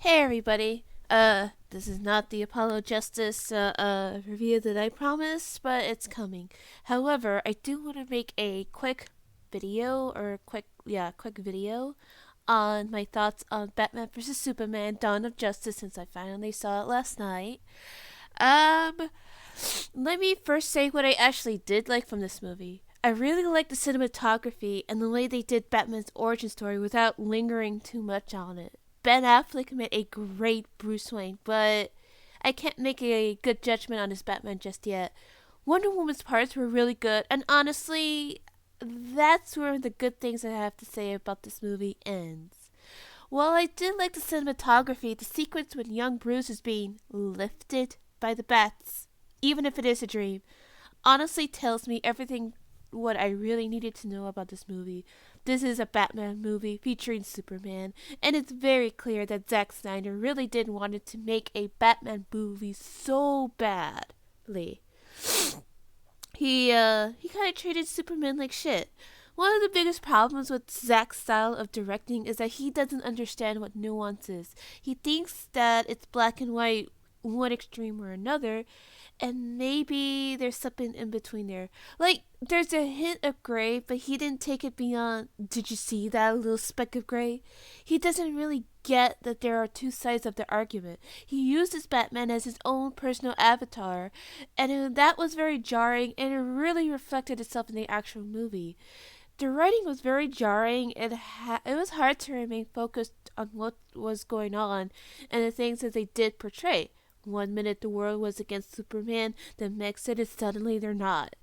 Hey everybody. This is not the Apollo Justice review that I promised, but it's coming. However, I do want to make a quick video or quick video on my thoughts on Batman vs Superman: Dawn of Justice since I finally saw it last night. Um, Let me first say what I actually did like from this movie. I really liked the cinematography and the way they did Batman's origin story without lingering too much on it. Ben Affleck made a great Bruce Wayne, but I can't make a good judgment on his Batman just yet. Wonder Woman's parts were really good, and honestly, that's where the good things I have to say about this movie ends. While I did like the cinematography, the sequence when young Bruce is being lifted by the bats, even if it is a dream, honestly tells me everything what I really needed to know about this movie. This is a Batman movie featuring Superman, and it's very clear that Zack Snyder really did wanted to make a Batman movie so badly. He kind of treated Superman like shit. One of the biggest problems with Zack's style of directing is that he doesn't understand what nuance is. He thinks that it's black and white, one extreme or another, and maybe there's something in between there. Like, there's a hint of gray, but he didn't take it beyond, did you see that little speck of gray? He doesn't really get that there are two sides of the argument. He uses Batman as his own personal avatar, and that was very jarring, and it really reflected itself in the actual movie. The writing was very jarring. It was hard to remain focused on what was going on and the things that they did portray. One minute the world was against Superman, the next minute suddenly they're not.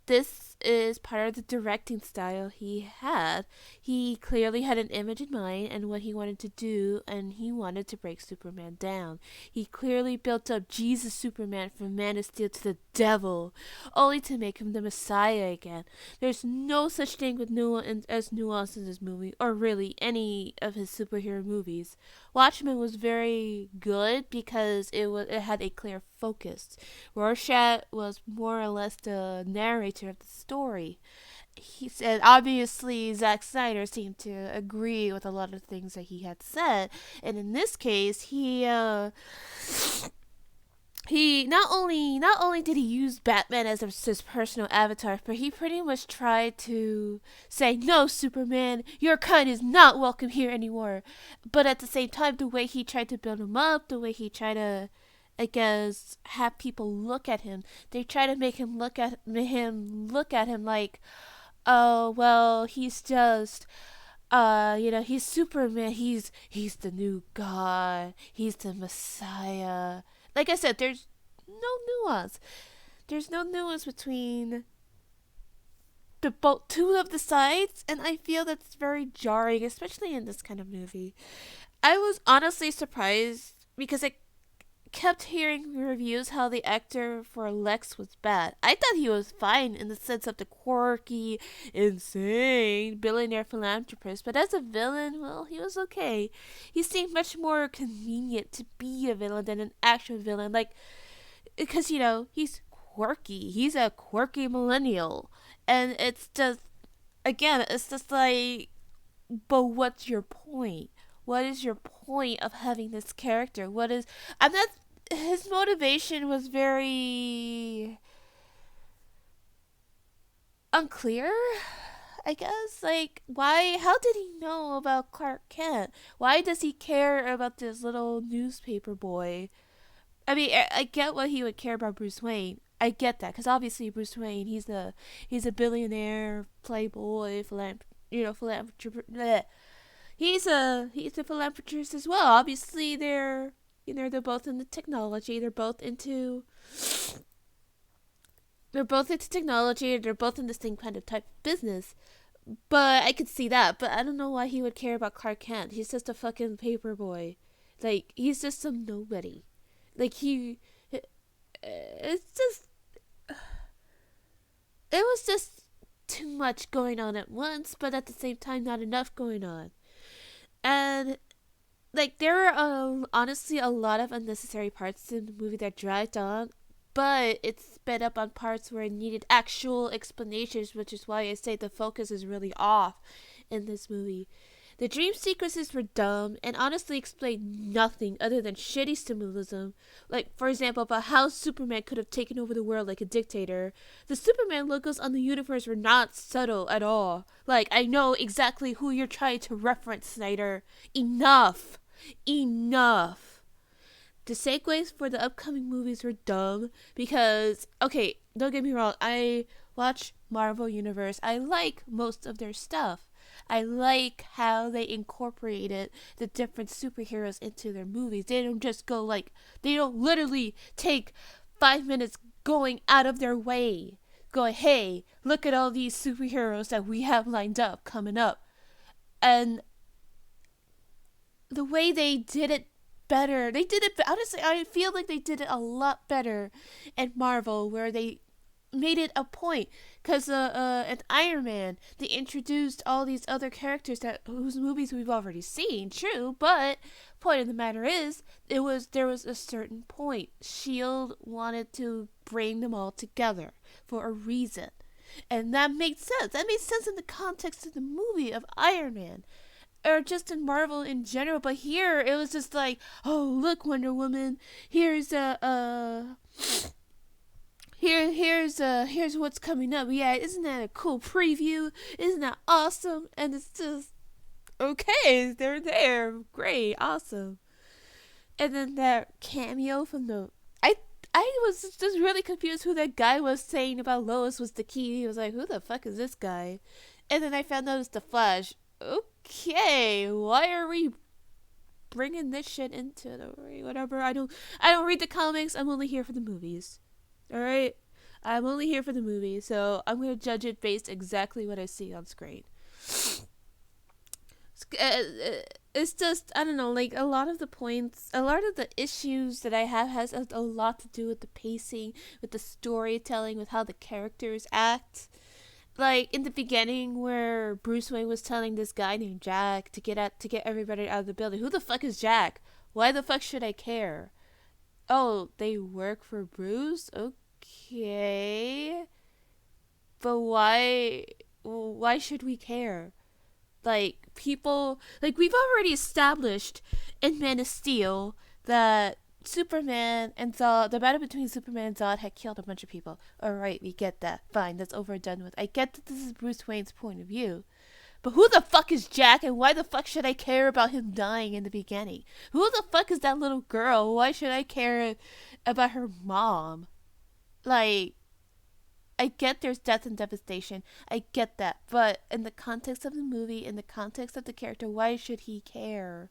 This is part of the directing style he had. He clearly had an image in mind and what he wanted to do, and he wanted to break Superman down. He clearly built up Jesus Superman from Man of Steel to the devil, only to make him the Messiah again. There's no such thing with nuance in this movie, or really any of his superhero movies. Watchmen was very good because it had a clear focus. Rorschach was more or less the narrator of the story. He said, obviously, Zack Snyder seemed to agree with a lot of things that he had said, and in this case, he not only did he use Batman as his personal avatar, but he pretty much tried to say, "No, Superman, your kind is not welcome here anymore." But at the same time, the way he tried to build him up, the way he tried to, I guess, have people look at him, they try to make him look at him like, oh well, he's just he's Superman. He's the new god. He's the Messiah. Like I said, there's no nuance. There's no nuance between the both two of the sides, and I feel that's very jarring, especially in this kind of movie. I was honestly surprised because I kept hearing reviews how the actor for Lex was bad. I thought he was fine in the sense of the quirky, insane billionaire philanthropist, but as a villain, well, he was okay. He seemed much more convenient to be a villain than an actual villain, like, because, he's quirky. He's a quirky millennial. And it's just, again, it's just like, but what's your point? What is your point of having this character? I'm not, his motivation was very unclear, I guess. Like, how did he know about Clark Kent? Why does he care about this little newspaper boy? I mean, I get why he would care about Bruce Wayne. I get that, because obviously Bruce Wayne, he's a billionaire, playboy, philanthropist. He's a philanthropist as well. Obviously, they're both in the technology. They're both into technology. They're both in the same kind of type of business. But I could see that. But I don't know why he would care about Clark Kent. He's just a fucking paper boy. Like, he's just some nobody. Like, it's just, it was just too much going on at once, but at the same time, not enough going on. And like, there are honestly a lot of unnecessary parts in the movie that dragged on, but it sped up on parts where it needed actual explanations, which is why I say the focus is really off in this movie. The dream sequences were dumb and honestly explained nothing other than shitty symbolism. Like, for example, about how Superman could have taken over the world like a dictator. The Superman logos on the universe were not subtle at all. Like, I know exactly who you're trying to reference, Snyder. Enough! Enough! The segues for the upcoming movies were dumb because, okay, don't get me wrong, I watch Marvel Universe. I like most of their stuff. I like how they incorporated the different superheroes into their movies. They don't just go like, they don't literally take 5 minutes going out of their way, going, hey, look at all these superheroes that we have lined up coming up. And the way they did it better, they did it, honestly, I feel like they did it a lot better in Marvel, where they made it a point, because at Iron Man they introduced all these other characters that whose movies we've already seen, true, but point of the matter is there was a certain point. Shield wanted to bring them all together for a reason, and that made sense. That made sense in the context of the movie of Iron Man, or just in Marvel in general. But here it was just like, oh, look, Wonder Woman, here's here's what's coming up. Yeah, isn't that a cool preview? Isn't that awesome? And it's just, okay, they're there, great, awesome. And then that cameo from the, I was just really confused who that guy was saying about Lois was the key. He was like, who the fuck is this guy? And then I found out it's the Flash. Okay, why are we bringing this shit into the movie? Whatever. I don't read the comics. I'm only here for the movies. All right, I'm only here for the movie, so I'm gonna judge it based exactly what I see on screen. It's just, I don't know, like a lot of the issues that I have has a lot to do with the pacing, with the storytelling, with how the characters act. Like in the beginning, where Bruce Wayne was telling this guy named Jack to get everybody out of the building. Who the fuck is Jack? Why the fuck should I care? Oh, they work for Bruce? Okay. But why should we care? Like, people, like, we've already established in Man of Steel that Superman and Zod, the battle between Superman and Zod had killed a bunch of people. Alright, we get that. Fine, that's over and done with. I get that this is Bruce Wayne's point of view. But who the fuck is Jack, and why the fuck should I care about him dying in the beginning? Who the fuck is that little girl? Why should I care about her mom? Like, I get there's death and devastation. I get that. But in the context of the movie, in the context of the character, why should he care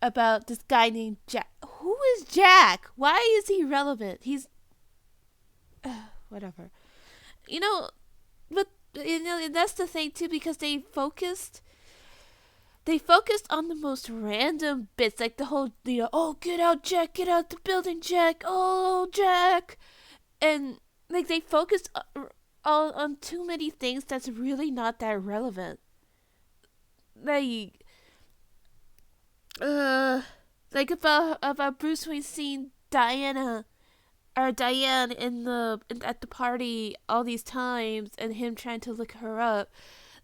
about this guy named Jack? Who is Jack? Why is he relevant? He's... whatever. You know, but that's the thing too, because they focused on the most random bits, like the whole, oh, get out, Jack, get out the building, Jack, oh, Jack, and like they focused on too many things that's really not that relevant. Like about Bruce Wayne seeing Diane at the party all these times, and him trying to look her up.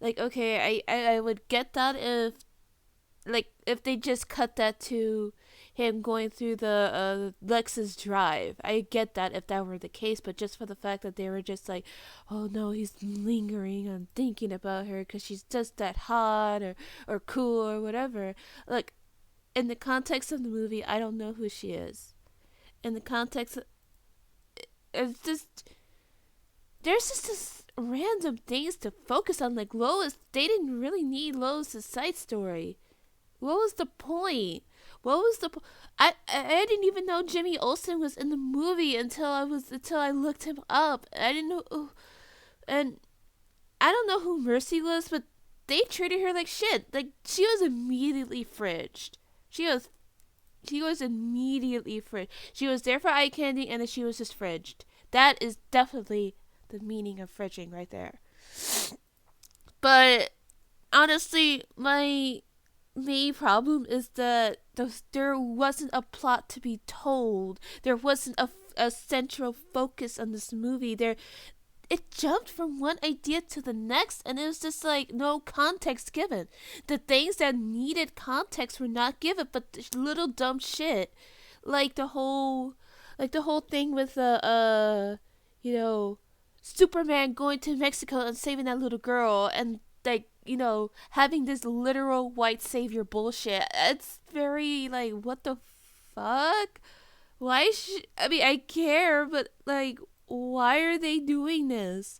Like, okay, I would get that if they just cut that to him going through the Lexus drive. I get that if that were the case, but just for the fact that they were just like, oh no, he's lingering on thinking about her because she's just that hot or cool or whatever. Like, in the context of the movie, I don't know who she is. In the context of, it's just, there's just this random things to focus on. Like Lois, they didn't really need Lois' side story. What was the point? I didn't even know Jimmy Olsen was in the movie until I looked him up. I didn't know, and I don't know who Mercy was, but they treated her like shit. Like, she was immediately fridged. She was immediately fridged. She was there for eye candy, and then she was just fridged. That is definitely the meaning of fridging right there. But honestly, my main problem is that there wasn't a plot to be told. There wasn't a central focus on this movie. it jumped from one idea to the next, and it was just like no context given. The things that needed context were not given, but this little dumb shit, like the whole thing with the you know, Superman going to Mexico and saving that little girl, and like, you know, having this literal white savior bullshit. It's very like, what the fuck? I mean, I care, but like, why are they doing this?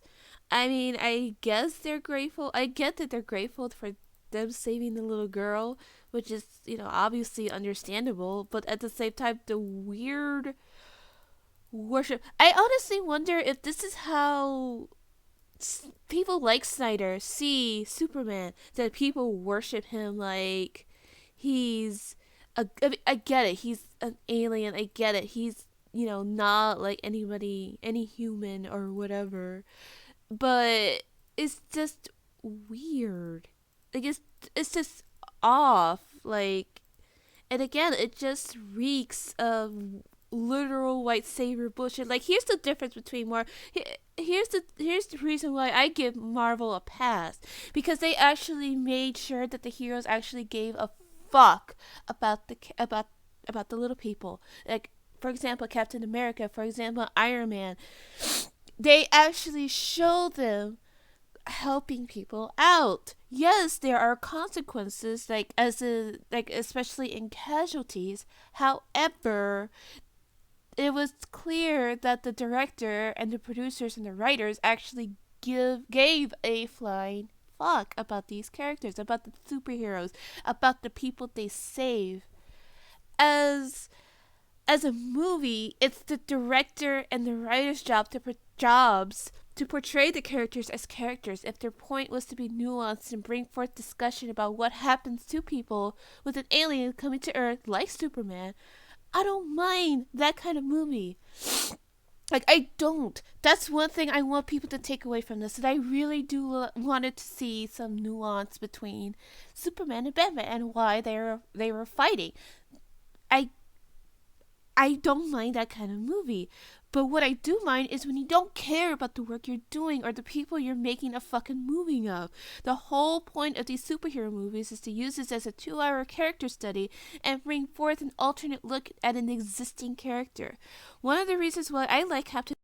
I mean, I guess they're grateful. I get that they're grateful for them saving the little girl, which is, you know, obviously understandable, but at the same time, the weird worship. I honestly wonder if this is how people like Snyder see Superman, that people worship him like he's I mean, I get it. He's an alien. I get it. He's, you know, not like anybody, any human or whatever. But it's just weird. Like it's just off. Like, and again, it just reeks of literal white savior bullshit. Like, here's the difference between here's the reason why I give Marvel a pass, because they actually made sure that the heroes actually gave a fuck about the little people. Like, for example, Captain America, for example, Iron Man. They actually show them helping people out. Yes, there are consequences, like especially in casualties. However, it was clear that the director and the producers and the writers actually gave a flying fuck about these characters, about the superheroes, about the people they save. As as a movie, it's the director and the writer's jobs to portray the characters as characters. If their point was to be nuanced and bring forth discussion about what happens to people with an alien coming to Earth like Superman, I don't mind that kind of movie. Like, I don't. That's one thing I want people to take away from this. That I really do wanted to see some nuance between Superman and Batman and why they were fighting. I I don't mind that kind of movie. But what I do mind is when you don't care about the work you're doing or the people you're making a fucking movie of. The whole point of these superhero movies is to use this as a 2-hour character study and bring forth an alternate look at an existing character. One of the reasons why I like Captain